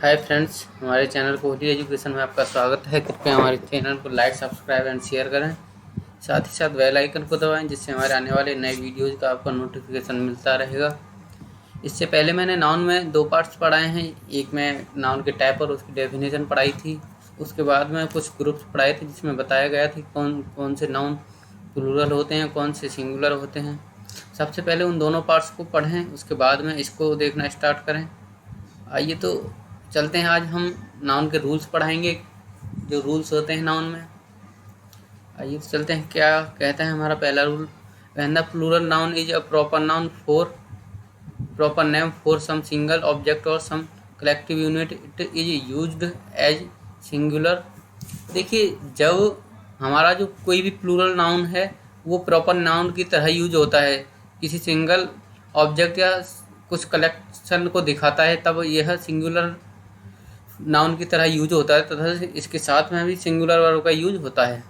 Hi friends, हमारे channel Kohli education में आपका स्वागत है। कृपया हमारे चैनल को लाइक, सब्सक्राइब एंड शेयर करें। साथ ही साथ बेल आइकन को दबाएं, जिससे हमारे आने वाले नए वीडियोज़ का आपको नोटिफिकेशन मिलता रहेगा। इससे पहले मैंने नाउन में 2 पार्ट्स पढ़ाए हैं। एक में नाउन के टाइप और उसकी डेफिनेशन पढ़ाई थी। उसके बाद में कुछ ग्रुप्स पढ़ाए थे, जिसमें बताया गया था कौन कौन से नाउन प्लूरल होते हैं, कौन से सिंगुलर होते हैं। सबसे पहले उन दोनों पार्ट्स को पढ़ें, उसके बाद में इसको देखना स्टार्ट करें। आइए तो चलते हैं। आज हम नाउन के रूल्स पढ़ाएंगे, जो रूल्स होते हैं नाउन में। आइए तो चलते हैं। क्या कहता है हमारा पहला rule? When the plural noun is a proper noun for proper name for some single object or some collective unit, it is used as singular. देखिए, जब हमारा जो कोई भी प्लूरल नाउन है वो प्रॉपर नाउन की तरह यूज होता है, किसी सिंगल ऑब्जेक्ट या कुछ कलेक्शन को दिखाता है, तब यह सिंगुलर नाउन की तरह यूज होता है, तथा इसके साथ में भी सिंगुलर वर्ब का यूज होता है।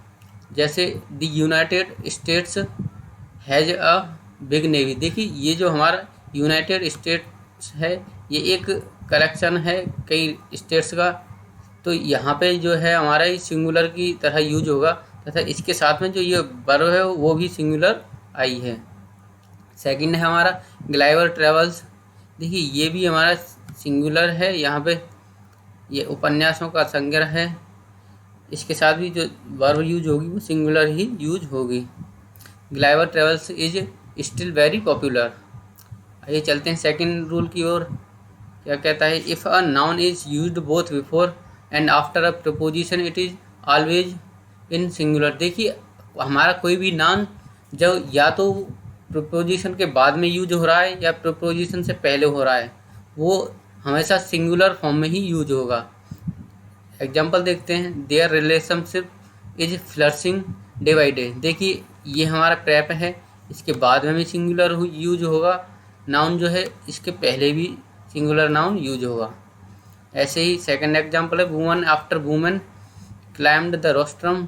जैसे the United states has a big navy. देखिए, ये जो हमारा यूनाइटेड स्टेट्स है, ये एक कलेक्शन है कई स्टेट्स का, तो यहाँ पे जो है हमारा ही सिंगुलर की तरह यूज होगा, तथा इसके साथ में जो ये वर्ब है वो भी सिंगुलर आई है। सेकंड है हमारा ग्लाइवर ट्रेवल्स। देखिए, ये भी हमारा सिंगुलर है। यहाँ पे ये उपन्यासों का संग्रह है, इसके साथ भी जो वर्ब यूज होगी वो सिंगुलर ही यूज होगी। Gulliver's travels is still very popular. आइए चलते हैं सेकंड रूल की ओर। क्या कहता है? If a noun is used both before and after a preposition, it is always in singular. देखिए, हमारा कोई भी नाउन जब या तो प्रपोजिशन के बाद में यूज हो रहा है या प्रपोजिशन से पहले हो रहा है, वो हमेशा सिंगुलर फॉर्म में ही यूज होगा। एग्जाम्पल देखते हैं। Their relationship is flourishing day by day. देखिए, ये हमारा प्रेप है, इसके बाद में भी सिंगुलर यूज होगा नाउन जो है, इसके पहले भी सिंगुलर नाउन यूज होगा। ऐसे ही सेकंड एग्जाम्पल है। Woman after woman climbed the rostrum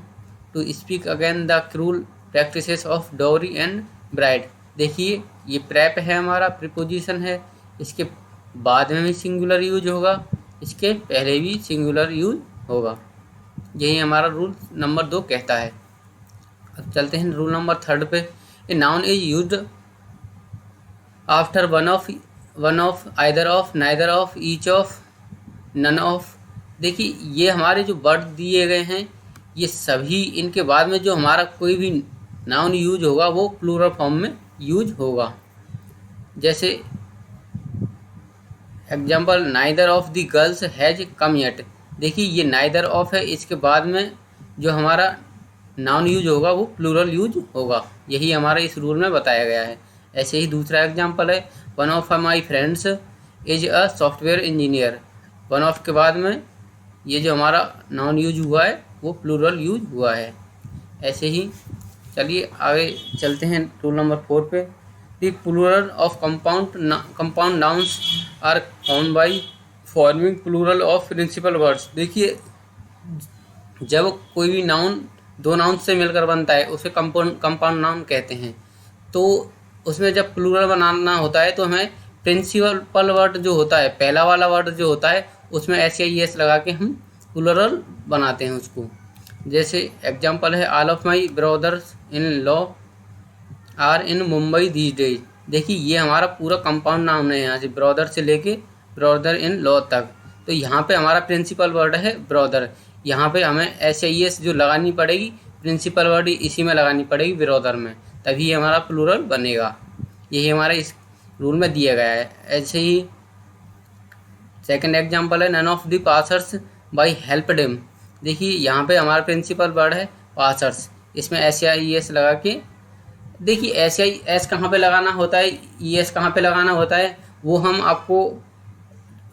to speak again the cruel practices of dowry and bride. देखिए, ये प्रेप है हमारा, प्रीपोजिशन है, इसके बाद में भी सिंगुलर यूज होगा, इसके पहले भी सिंगुलर यूज होगा। यही हमारा रूल नंबर 2 कहता है। अब चलते हैं रूल नंबर 3 पे। A noun is used after one of either of neither of each of none of. देखिए, ये हमारे जो वर्ड दिए गए हैं, ये सभी इनके बाद में जो हमारा कोई भी नाउन यूज होगा वो प्लूरल फॉर्म में यूज होगा। जैसे example, neither of the girls has come yet. देखिए, ये नाइदर ऑफ है, इसके बाद में जो हमारा नाउन यूज होगा वो प्लूरल यूज होगा। यही हमारा इस रूल में बताया गया है। ऐसे ही दूसरा एग्जाम्पल है। One of my friends is a software engineer. One of के बाद में ये जो हमारा नाउन यूज हुआ है वो प्लूरल यूज हुआ है। ऐसे ही चलिए आगे चलते हैं रूल नंबर 4 पे। The plural of compound nouns are found by forming plural of principal words. देखिए, जब कोई भी नाउन 2 नाउन से मिलकर बनता है उसे कंपाउंड नाउन कहते हैं। तो उसमें जब प्लूरल बनाना होता है तो हमें प्रिंसिपल वर्ड जो होता है, पहला वाला वर्ड जो होता है, उसमें एस या एस लगा के हम प्लूरल बनाते हैं उसको। जैसे एग्जाम्पल है, all of my brothers in law are in Mumbai these days. देखिए, ये हमारा पूरा कंपाउंड नाउन है, यहाँ से ब्रदर से लेके ब्रदर इन लॉ तक। तो यहाँ पे हमारा प्रिंसिपल वर्ड है ब्रदर। यहाँ पे हमें एस या एस जो लगानी पड़ेगी, प्रिंसिपल वर्ड इसी में लगानी पड़ेगी ब्रदर में, तभी हमारा प्लूरल बनेगा। यही हमारा इस रूल में दिया गया है। ऐसे ही सेकंड एग्जाम्पल है। None of the passers by helped him. देखिए, यहाँ पे हमारा प्रिंसिपल वर्ड है पासर्स, इसमें एस या एस लगा के। देखिए, एस या एस कहाँ पे लगाना होता है, ई एस कहाँ पे लगाना होता है, वो हम आपको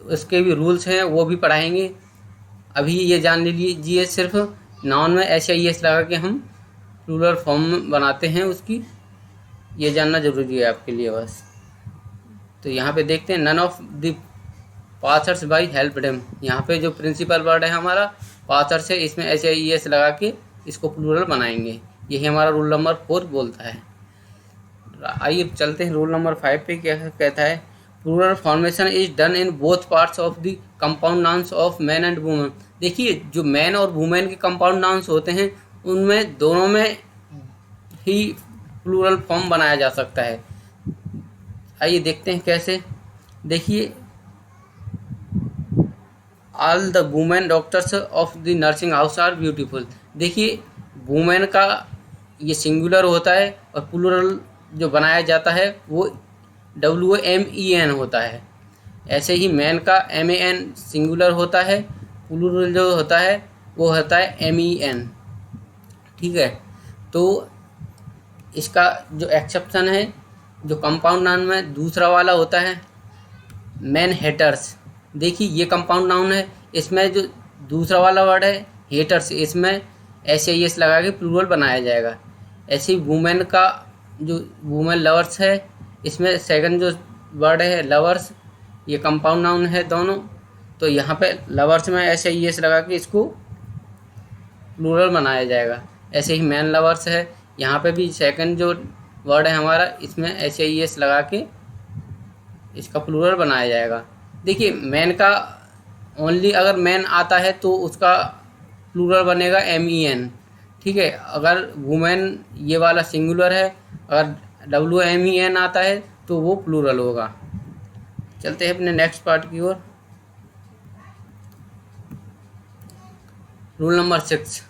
उसके भी रूल्स हैं वो भी पढ़ाएंगे। अभी ये जान लीजिए, सिर्फ नाउन में एस या एस लगा के हम प्लूरल फॉर्म बनाते हैं उसकी, ये जानना जरूरी है आपके लिए बस। तो यहाँ पे देखते हैं, none of the passers by helped him. यहाँ पे जो प्रिंसिपल वर्ड है हमारा पासर्स है, इसमें एस या एस लगा के इसको प्लूरल बनाएंगे। यही हमारा रूल नंबर 4 बोलता है। आइए चलते हैं रूल नंबर 5 पे। क्या कहता है? Plural formation is done in both parts of the compound nouns of man and women. देखिए जो मैन और वुमेन के कंपाउंड नाउन्स होते हैं उनमें दोनों में ही प्लूरल फॉर्म बनाया जा सकता है। आइए देखते हैं कैसे। देखिए all the women doctors of the nursing house are beautiful. देखिए वुमेन का ये सिंगुलर होता है और प्लूरल जो बनाया जाता है वो WMEN होता है। ऐसे ही मैन का MAN सिंगुलर होता है, प्लूरल जो होता है वो होता है MEN। ठीक है, तो इसका जो एक्सेप्शन है जो कंपाउंड नाउन में दूसरा वाला होता है मैन हेटर्स। देखिए ये कंपाउंड नाउन है, इसमें जो दूसरा वाला वर्ड है हेटर्स, इसमें SAES लगा के प्लूरल बनाया जाएगा। ऐसे ही वुमेन का जो वुमेन लवर्स है, इसमें सेकंड जो वर्ड है लवर्स, ये कंपाउंड नाउन है दोनों, तो यहाँ पे लवर्स में SAES लगा के इसको प्लूरल बनाया जाएगा। ऐसे ही मैन लवर्स है, यहाँ पे भी सेकंड जो वर्ड है हमारा, इसमें SAES लगा के इसका प्लूरल बनाया जाएगा। देखिए मैन का ओनली अगर मैन आता है तो उसका प्लूरल बनेगा MEN। ठीक है, अगर वुमेन ये वाला सिंगुलर है, अगर WMEN आता है तो वो प्लूरल होगा। चलते हैं अपने नेक्स्ट पार्ट की ओर। Rule number 6,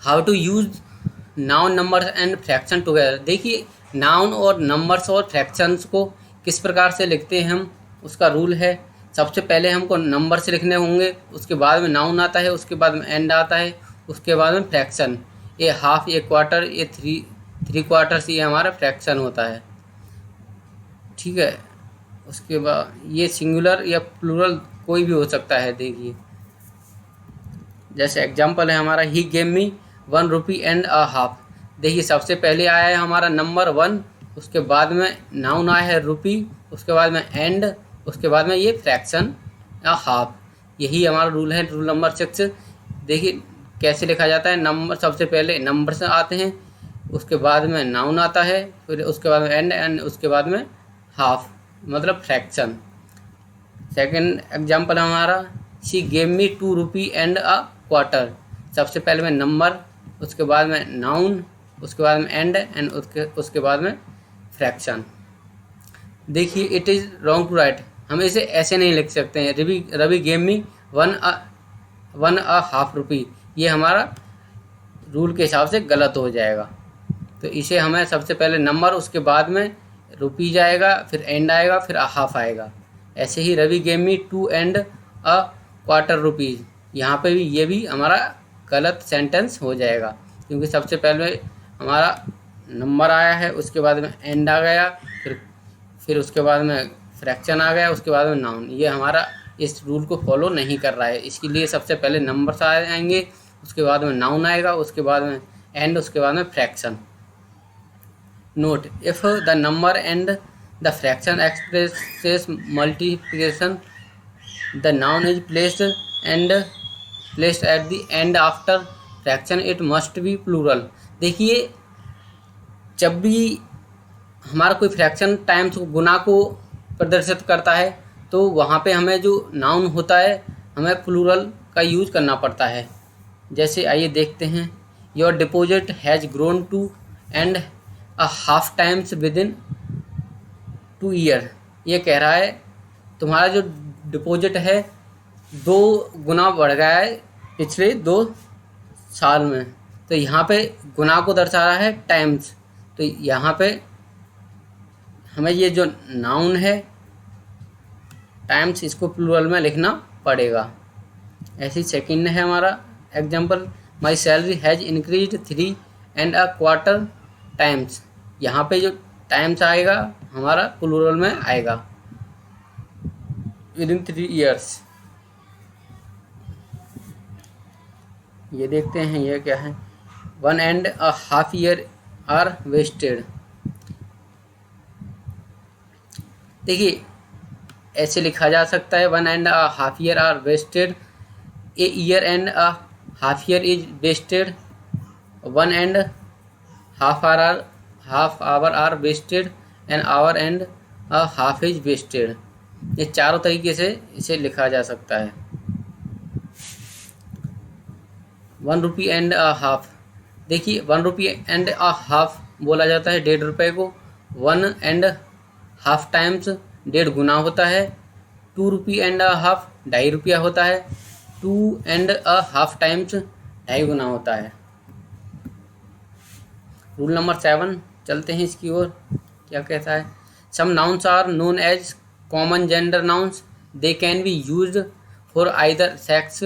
how to use noun numbers and fraction together. देखिए नाउन और नंबर्स और फ्रैक्शंस को किस प्रकार से लिखते हैं हम, उसका रूल है। सबसे पहले हमको नंबर से लिखने होंगे, उसके बाद में नाउन आता है, उसके बाद में एंड आता है, उसके बाद में फ्रैक्शन। ये हाफ, ये क्वार्टर, ये थ्री क्वार्टर्स, ये हमारा फ्रैक्शन होता है। ठीक है, उसके बाद ये सिंगुलर या प्लूरल कोई भी हो सकता है। देखिए जैसे एग्जांपल है हमारा he gave me 1 rupee and a half. देखिए सबसे पहले आया है हमारा नंबर 1, उसके बाद में नाउन आया है रुपी, उसके बाद में एंड, उसके बाद में ये फ्रैक्शन या हाफ। यही हमारा रूल है, रूल नंबर 6। देखिए कैसे लिखा जाता है, नंबर सबसे पहले नंबर से आते हैं, उसके बाद में नाउन आता है, फिर उसके बाद में एंड उसके बाद में हाफ मतलब फ्रैक्शन। सेकंड एग्जांपल हमारा she gave me 2 rupee and a quarter. सबसे पहले में नंबर, उसके बाद में नाउन, उसके बाद में एंड उसके बाद में फ्रैक्शन। देखिए it is wrong to write, हम इसे ऐसे नहीं लिख सकते हैं। Ravi gave me 1 a half rupee, ये हमारा रूल के हिसाब से गलत हो जाएगा। तो इसे हमें सबसे पहले नंबर, उसके बाद में रुपी जाएगा, फिर एंड आएगा, फिर हाफ आएगा। ऐसे ही Ravi gave me 2 and a quarter rupees, यहाँ पे भी ये भी हमारा गलत सेंटेंस हो जाएगा, क्योंकि सबसे पहले हमारा नंबर आया है, उसके बाद में एंड आ गया, फिर उसके बाद में फ्रैक्शन आ गया, उसके बाद में नाउन। ये हमारा इस रूल को फॉलो नहीं कर रहा है। इसके लिए सबसे पहले नंबर्स आएंगे, उसके बाद में नाउन आएगा, उसके बाद में एंड, उसके बाद में fraction. Note, if the number and the fraction expresses multiplication, the noun is placed at the end after fraction, it must be plural. देखिए जब भी हमारा कोई फ्रैक्शन टाइम्स गुना को प्रदर्शित करता है तो वहाँ पे हमें जो नाउन होता है हमें प्लूरल का यूज करना पड़ता है। जैसे आइए देखते हैं, your deposit has grown two and a half times within 2 year. ये कह रहा है तुम्हारा जो डिपॉजिट है 2 गुना बढ़ गया है पिछले 2 साल में। तो यहाँ पे गुना को दर्शा रहा है टाइम्स, तो यहाँ पे हमें ये जो नाउन है टाइम्स, इसको प्लूरल में लिखना पड़ेगा। ऐसी सेकंड है हमारा example, my salary has increase 3 and a quarter times. यहाँ पे जो टाइम्स आएगा हमारा प्लूरल में आएगा, विद इन 3 ईयर्स। ये देखते हैं ये क्या है, 1 and a half year are wasted. देखिए ऐसे लिखा जा सकता है, 1 and a half year are wasted, a year and a half year is wasted, 1 and half hour are wasted, an hour and a half is wasted. ये चारों तरीके से इसे लिखा जा सकता है। 1 रुपी एंड अ हाफ। देखिए 1 रुपी एंड अ हाफ बोला जाता है 1.5 रुपये को। 1.5 टाइम्स 1.5 गुना होता है। 2 रुपी एंड अ हाफ 2.5 रुपया होता है। 2.5 टाइम्स 2.5 गुना होता है। रूल नंबर 7 चलते हैं इसकी ओर। क्या कहता है? Some nouns are known as common gender nouns. They can be used for either sex,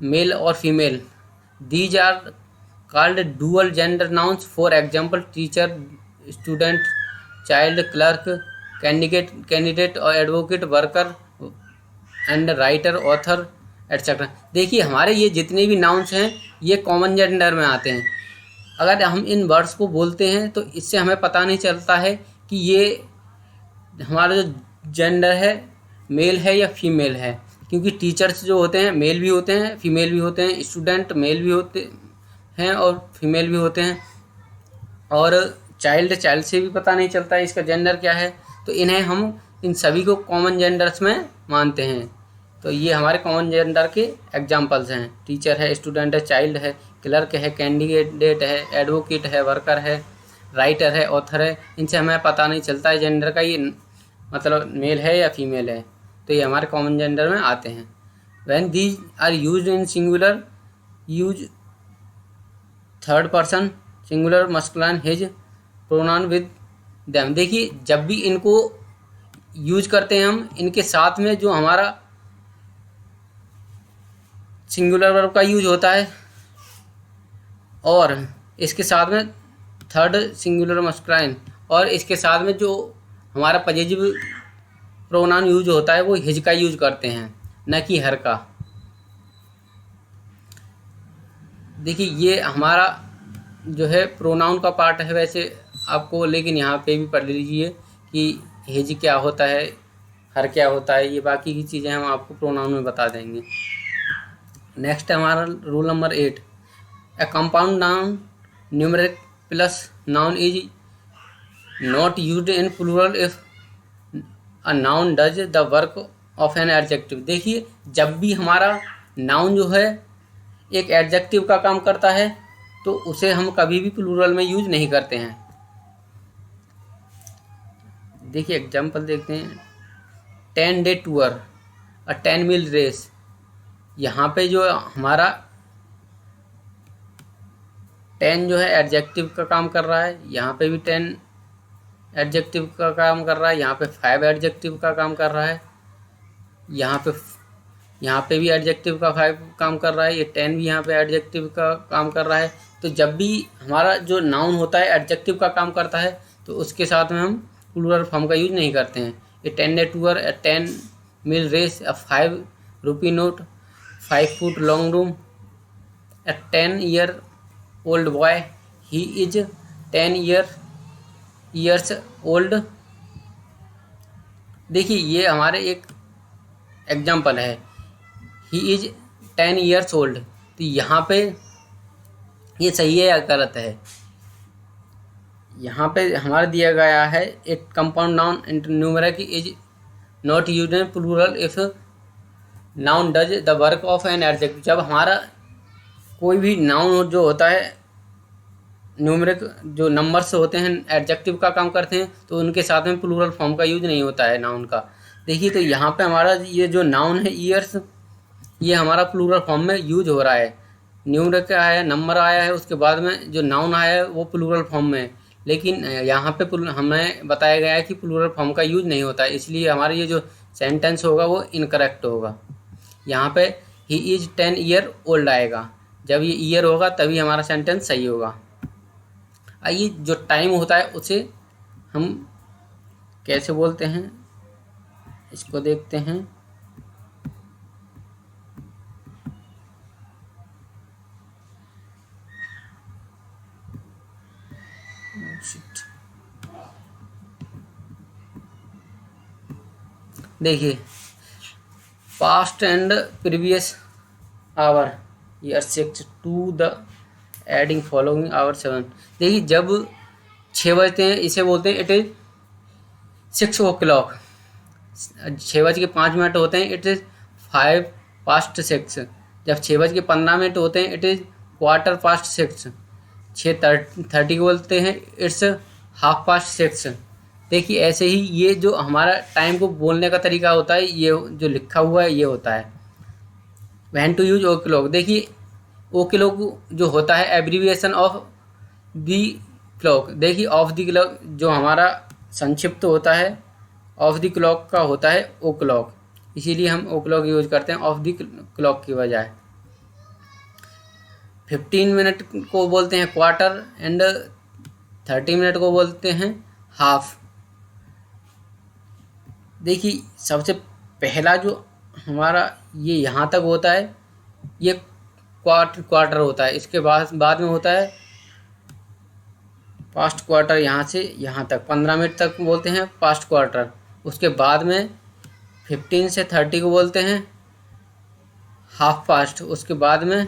male और female. These are called dual gender nouns. For example, teacher, student, child, clerk, candidate or advocate, worker and writer, author etcetera. देखिए हमारे ये जितने भी nouns हैं ये common gender में आते हैं। अगर हम इन वर्ड्स को बोलते हैं तो इससे हमें पता नहीं चलता है कि ये हमारा जो जेंडर है मेल है या फीमेल है, क्योंकि टीचर्स जो होते हैं मेल भी होते हैं फीमेल भी होते हैं, स्टूडेंट मेल भी होते हैं और फीमेल भी होते हैं, और चाइल्ड से भी पता नहीं चलता है इसका जेंडर क्या है। तो इन्हें हम इन सभी को कॉमन जेंडर्स में मानते हैं। तो ये हमारे कॉमन जेंडर के एग्जाम्पल्स हैं। टीचर है, स्टूडेंट है, चाइल्ड है, क्लर्क है, कैंडिडेट है, एडवोकेट है, वर्कर है, राइटर है, ऑथर है। इनसे हमें पता नहीं चलता है जेंडर का, ये मतलब मेल है या फीमेल है। तो ये हमारे कॉमन जेंडर में आते हैं। When these are used in singular, use third person singular masculine his pronoun with them. देखिए जब भी इनको यूज करते हैं हम, इनके साथ में जो हमारा सिंगुलर वर्ब का यूज होता है और इसके साथ में थर्ड सिंगुलर मस्कुलाइन, और इसके साथ में जो हमारा पजेसिव प्रोनाउन यूज होता है वो हिज का यूज करते हैं, न कि हर का। देखिए ये हमारा जो है प्रोनाउन का पार्ट है वैसे आपको, लेकिन यहाँ पे भी पढ़ लीजिए कि हिज क्या होता है, हर क्या होता है। ये बाकी की चीज़ें हम आपको प्रोनाउन में बता देंगे। नेक्स्ट है हमारा rule number 8। A compound noun numeric plus noun is not used in plural if a noun does the work of an adjective. देखिए जब भी हमारा नाउन जो है एक एडजेक्टिव का काम करता है तो उसे हम कभी भी प्लूरल में यूज नहीं करते हैं। देखिए एग्जांपल देखते हैं। 10 डे टूर, अ 10 मील रेस। यहाँ पे जो हमारा 10 जो है एडजेक्टिव का काम कर रहा है, यहाँ पे भी 10 एडजेक्टिव का काम कर रहा है, यहाँ पे 5 एडजेक्टिव का काम कर रहा है, यहाँ पे भी एडजेक्टिव का 5 काम कर रहा है, ये 10 भी यहाँ पे एडजेक्टिव का काम कर रहा है। तो जब भी हमारा जो नाउन होता है एडजेक्टिव का काम करता है तो उसके साथ में हम प्लूरल फॉर्म का यूज नहीं करते हैं। ये 10 day tour, 10 mile race, a 5 rupee note, 5 foot long room, a 10-year-old boy, he is 10 years old। देखिए ये हमारे एक एग्जाम्पल है, ही इज 10 years old। तो यहाँ पे ये सही है या गलत है? यहाँ पे हमारा दिया गया है एक compound noun numeric is not used in plural if noun does the work of an adjective. जब हमारा कोई भी नाउन जो होता है न्यूमेरिक जो नंबर्स होते हैं एडजेक्टिव का काम करते हैं तो उनके साथ में प्लूरल फॉर्म का यूज नहीं होता है नाउन का। देखिए तो यहाँ पे हमारा ये जो नाउन है ईयर्स, ये हमारा प्लूरल फॉर्म में यूज हो रहा है। न्यूमेरिक आया है, नंबर आया है, उसके बाद में जो नाउन आया है वो प्लूरल फॉर्म में है, लेकिन यहाँ पे हमें बताया गया है कि प्लूरल फॉर्म का यूज नहीं होता है, इसलिए हमारा ये जो सेंटेंस होगा वो इनकरेक्ट होगा। यहाँ पे ही इज 10 year old आएगा, जब ये ईयर होगा तभी हमारा सेंटेंस सही होगा। आइए जो टाइम होता है उसे हम कैसे बोलते हैं इसको देखते हैं। देखिए past and previous hour year 6 to the adding following hour 7। देखिए जब 6 बजते हैं इसे बोलते हैं इट इज 6 o'clock, 6:05 होते हैं, इट इज़ 5 past 6। जब 6:15 होते हैं, इट इज़ 4:15। 6:30 को बोलते हैं, इट्स 6:30। देखिए ऐसे ही ये जो हमारा टाइम को बोलने का तरीका होता है, ये जो लिखा हुआ है ये होता है। When to use o'clock, देखिए ओ क्लॉक जो होता है एब्रीविएशन ऑफ दी क्लॉक। देखिए ऑफ दी क्लॉक जो हमारा संक्षिप्त होता है ऑफ द क्लॉक का होता है ओ क्लॉक, इसीलिए हम ओ क्लॉक यूज करते हैं ऑफ द क्लॉक की बजाय। 15 मिनट को बोलते हैं क्वार्टर एंड 30 मिनट को बोलते हैं हाफ। देखिए सबसे पहला जो हमारा ये यहाँ तक होता है ये क्वार्टर होता है, इसके बाद में होता है पास्ट क्वार्टर। यहाँ से यहाँ तक 15 मिनट तक बोलते हैं पास्ट क्वार्टर। उसके बाद में 15 से 30 को बोलते हैं हाफ पास्ट। उसके बाद में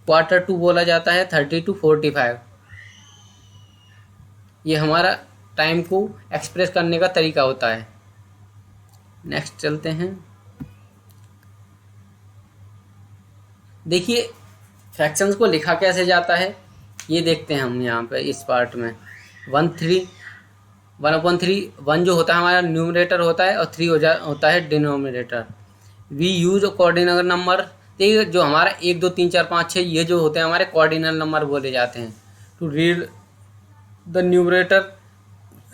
Q2 बोला जाता है 30 to 45। ये हमारा टाइम को एक्सप्रेस करने का तरीका होता है। नेक्स्ट चलते हैं। देखिए फ्रैक्शंस को लिखा कैसे जाता है ये देखते हैं हम यहाँ पे इस पार्ट में। 1/3 1 जो होता है हमारा न्यूमरेटर होता है और 3 होता है denominator. We use cardinal number. देखिए जो हमारा 1 2 3 4 5 6 ये जो होते हैं हमारे कोऑर्डिनल नंबर बोले जाते हैं। To read the numerator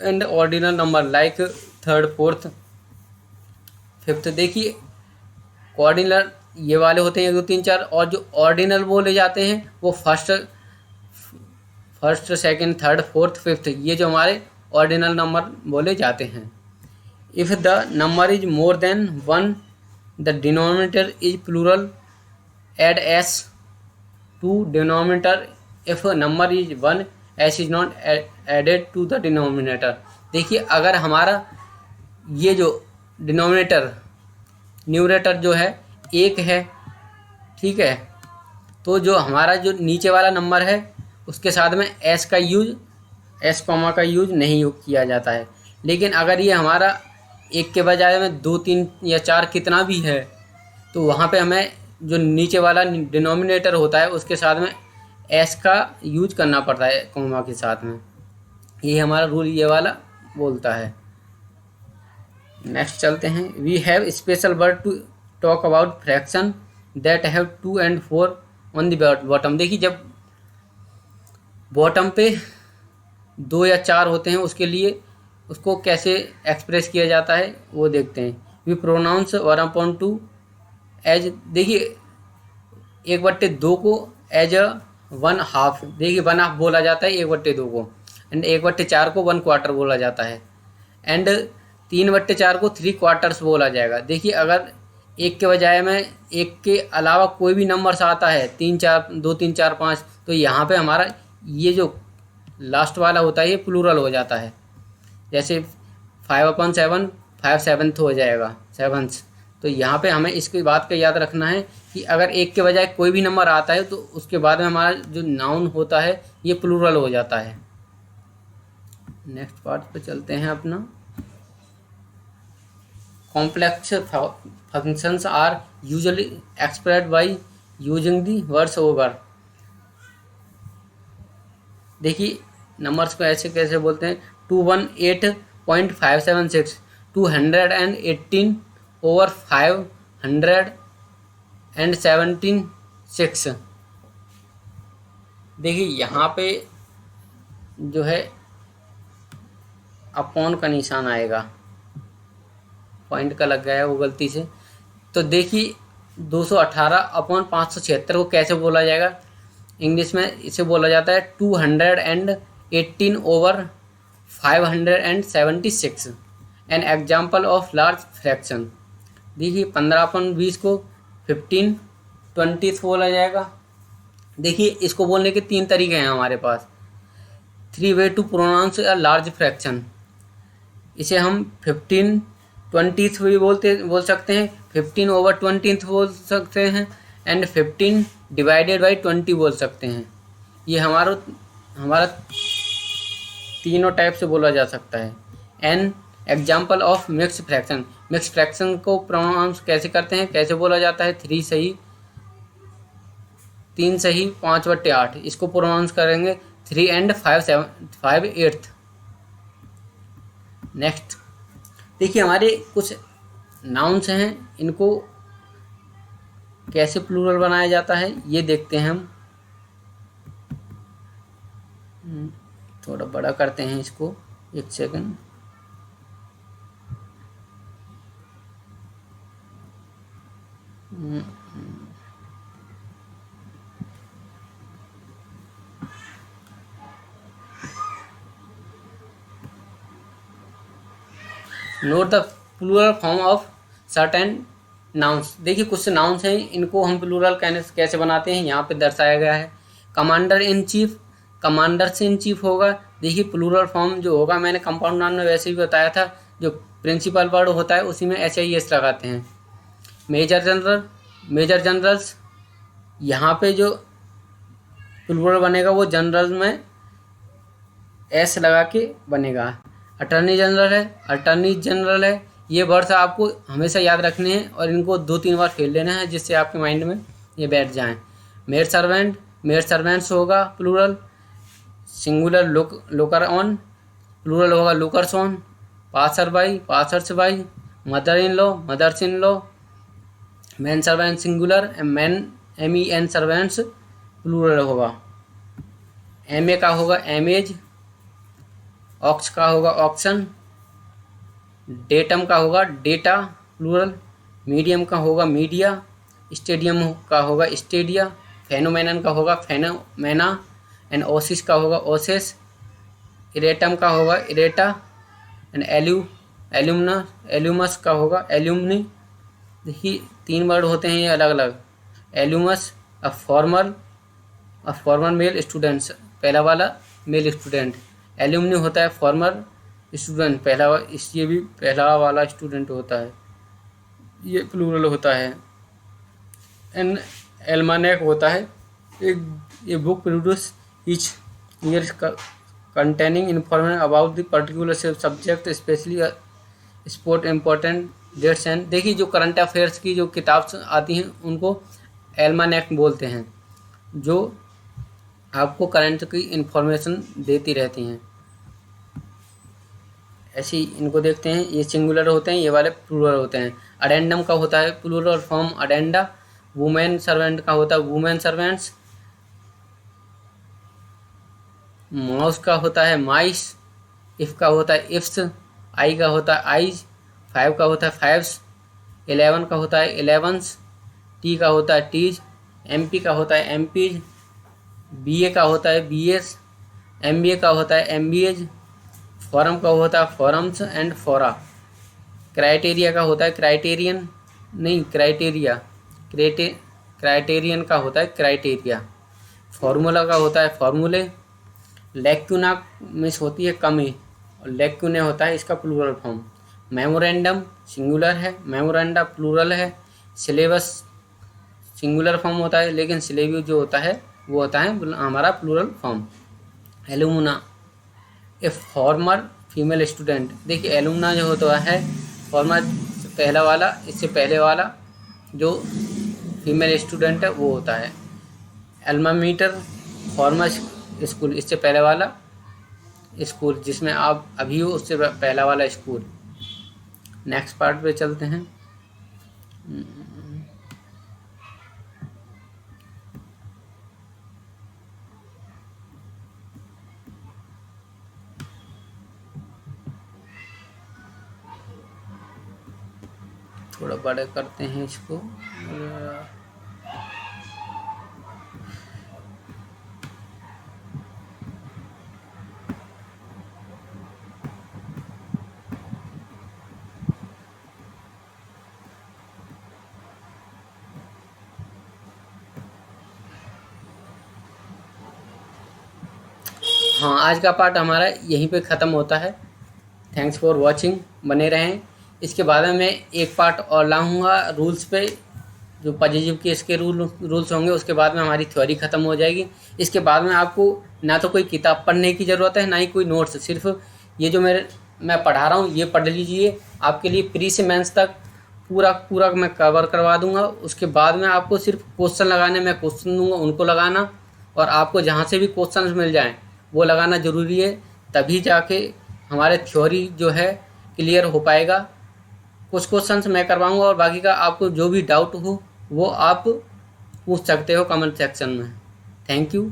and ordinal number like 3rd 4th 5th। देखिए कोऑर्डिनल ये वाले होते हैं 1 2 3 4, और जो ऑर्डिनल बोले जाते हैं वो first 2nd 3rd 4th 5th, ये जो हमारे ऑर्डिनल नंबर बोले जाते हैं। If the number is more than 1 the denominator is plural, add s to denominator. If number is 1 s is not added to the denominator. देखिए अगर हमारा ये जो डिनोमिनेटर न्यूमरेटर जो है 1 है, ठीक है, तो जो हमारा जो नीचे वाला नंबर है उसके साथ में एस का यूज का यूज नहीं किया जाता है। लेकिन अगर ये हमारा 1 के बजाय में 2 3 या 4 कितना भी है तो वहाँ पे हमें जो नीचे वाला डिनोमिनेटर होता है उसके साथ में एस का यूज करना पड़ता है कॉमा के साथ में। ये हमारा रूल ये वाला बोलता है। नेक्स्ट चलते हैं। We have special word to talk about fraction that have 2 and 4 on the bottom. देखिए जब बॉटम पे 2 या 4 होते हैं उसके लिए उसको कैसे एक्सप्रेस किया जाता है वो देखते हैं। वी प्रोनाउंस 1/2 एज, देखिए 1/2 को एज अ 1/2। देखिए 1/2 बोला जाता है 1/2 को, एंड 1/4 को 1/4 बोला जाता है, एंड 3/4 को 3/4 बोला जाएगा। देखिए अगर 1 के बजाय में 1 के अलावा कोई भी नंबर्स आता है 3 4 2 3 4 5, तो यहाँ पे हमारा ये जो लास्ट वाला होता है ये प्लूरल हो जाता है। जैसे 5/7 5/7 हो जाएगा 7th। तो यहाँ पे हमें इसकी बात का याद रखना है कि अगर 1 के बजाय कोई भी नंबर आता है तो उसके बाद में हमारा जो नाउन होता है ये प्लूरल हो जाता है। नेक्स्ट पार्ट पे चलते हैं अपना। Complex functions are usually expressed by using the words over. देखिए नंबर्स को ऐसे कैसे बोलते हैं। 218.576 218 over 576। देखिए यहाँ पे जो है अपॉन का निशान आएगा, पॉइंट का लग गया है वो गलती से। तो देखिए 218/576 को कैसे बोला जाएगा। इंग्लिश में इसे बोला जाता है 218 over 576, an example of large fraction. देखिए 15/20 को 15/20 बोला जाएगा। देखिए इसको बोलने के 3 तरीके हैं हमारे पास। 3 way to pronounce a large fraction. इसे हम 15/20 भी बोल सकते हैं, 15/20 बोल सकते हैं, एंड 15/20 बोल सकते हैं। ये हमारा तीनों टाइप से बोला जा सकता है। An example of mix fraction, mix fraction को प्रोनाउंस कैसे करते हैं, कैसे बोला जाता है, 3 सही 3 सही 5/8, इसको प्रोनाउंस करेंगे 3 and 5/8। नेक्स्ट देखिए हमारे कुछ नाउन्स हैं, इनको कैसे प्लूरल बनाया जाता है ये देखते हैं हम। थोड़ा बड़ा करते हैं इसको, एक second. Note the plural form of certain nouns. देखिए कुछ नाउन्स हैं, इनको हम प्लूरल कैसे बनाते हैं यहाँ पे दर्शाया गया है। कमांडर इन चीफ, कमांडर से इन चीफ होगा। देखिए प्लूरल फॉर्म जो होगा, मैंने कंपाउंड नाउन में वैसे भी बताया था, जो प्रिंसिपल वर्ड होता है उसी में HIS लगाते हैं। मेजर जनरल, मेजर जनरल्स, यहाँ पे जो प्लूरल बनेगा वो जनरल में S लगा के बनेगा। अटर्नी जनरल है, अटर्नी जनरल है। ये वर्ड्स आपको हमेशा याद रखने हैं और इनको 2-3 बार फेल लेना है जिससे आपके माइंड में ये बैठ जाएं। मेड सर्वेंट, मेड सर्वेंट्स होगा plural. Singular looker on, plural होगा lookers on. Passer by, passers by. Mother in law, mothers in law. Man servant singular, men MEN servants plural होगा। MA का होगा एमेज। ऑक्स का होगा auction. Datum का होगा data plural. Medium का होगा मीडिया। स्टेडियम का होगा स्टेडिया। फेनोमेनन का होगा फेनोमेना। एंड ओसिस का होगा ओसेस। इरेटम का होगा इरेटा। एंड एल्यूमना, एल्यूमस का होगा एल्यूमनी। देखिए 3 वर्ड होते हैं ये अलग अलग। एल्यूमस अ फॉर्मर मेल स्टूडेंट्स, पहला वाला मेल स्टूडेंट। एल्यूमनी होता है फॉर्मर स्टूडेंट, पहला, ये भी पहला वाला स्टूडेंट होता है, ये प्लूरल होता है। एन एल्मानेक होता है एक book produce each year containing information about the particular subject, specially sport important dates and. देखिए जो करंट अफेयर्स की जो किताब आती हैं उनको एल्मानेक बोलते हैं, जो आपको करंट की इंफॉर्मेशन देती रहती हैं। ऐसे ही इनको देखते हैं, ये सिंगुलर होते हैं, ये वाले प्लूरल होते हैं। अडेंडम का होता है प्लूरल फॉर्म अडेंडा। वुमेन सर्वेंट का होता है वुमेन सर्वेंट्स। माउस का होता है माइस। इफ़ का होता है इफ्स। आई का होता है आइज। 5 का होता है फाइव्स। 11 का होता है 11s। टी का होता है टीज। MP का होता है MPs। BA का होता है BS। MBA का होता है MBAs। फॉरम का होता है फॉरम्स एंड फोरा। क्राइटेरिया का होता है क्राइटेरियन, नहीं क्राइटेरिया, क्राइटेरियन का होता है क्राइटेरिया। फार्मूला का होता है फार्मूले। लेक्यूना मिस होती है कमी, और लेक्यूने होता है इसका प्लूरल फॉर्म। मेमोरेंडम सिंगुलर है, मेमोरेंडा प्लूरल है। सिलेबस सिंगुलर फॉर्म होता है, लेकिन सिलेबस जो होता है वो होता है हमारा plural form. Alumna a former female student. देखिए एलुमना जो होता है फॉर्मर पहला वाला, इससे पहले वाला जो फीमेल स्टूडेंट है वो होता है। अल्मा मीटर फॉर्मर स्कूल, इससे पहले वाला स्कूल जिसमें आप अभी हो उससे पहला वाला स्कूल। नेक्स्ट पार्ट पे चलते हैं। थोड़ा बड़े करते हैं इसको। हाँ, आज का पार्ट हमारा यहीं पे ख़त्म होता है। थैंक्स फॉर वॉचिंग, बने रहें। इसके बाद में मैं एक पार्ट और लाऊंगा रूल्स पे, जो पॉजिटिव केस के रूल्स होंगे। उसके बाद में हमारी थ्योरी ख़त्म हो जाएगी। इसके बाद में आपको ना तो कोई किताब पढ़ने की ज़रूरत है, ना ही कोई नोट्स। सिर्फ ये जो मेरे मैं पढ़ा रहा हूँ ये पढ़ लीजिए। आपके लिए प्री से मेंस तक पूरा मैं कवर करवा दूंगा। उसके बाद में आपको सिर्फ क्वेश्चन लगाने, मैं क्वेश्चन दूंगा उनको लगाना, और आपको जहाँ से भी क्वेश्चन मिल जाएं वो लगाना ज़रूरी है, तभी जाके हमारे थ्योरी जो है क्लियर हो पाएगा। कुछ क्वेश्चंस मैं करवाऊंगा और बाकी का आपको जो भी डाउट हो वो आप पूछ सकते हो कमेंट सेक्शन में। Thank you.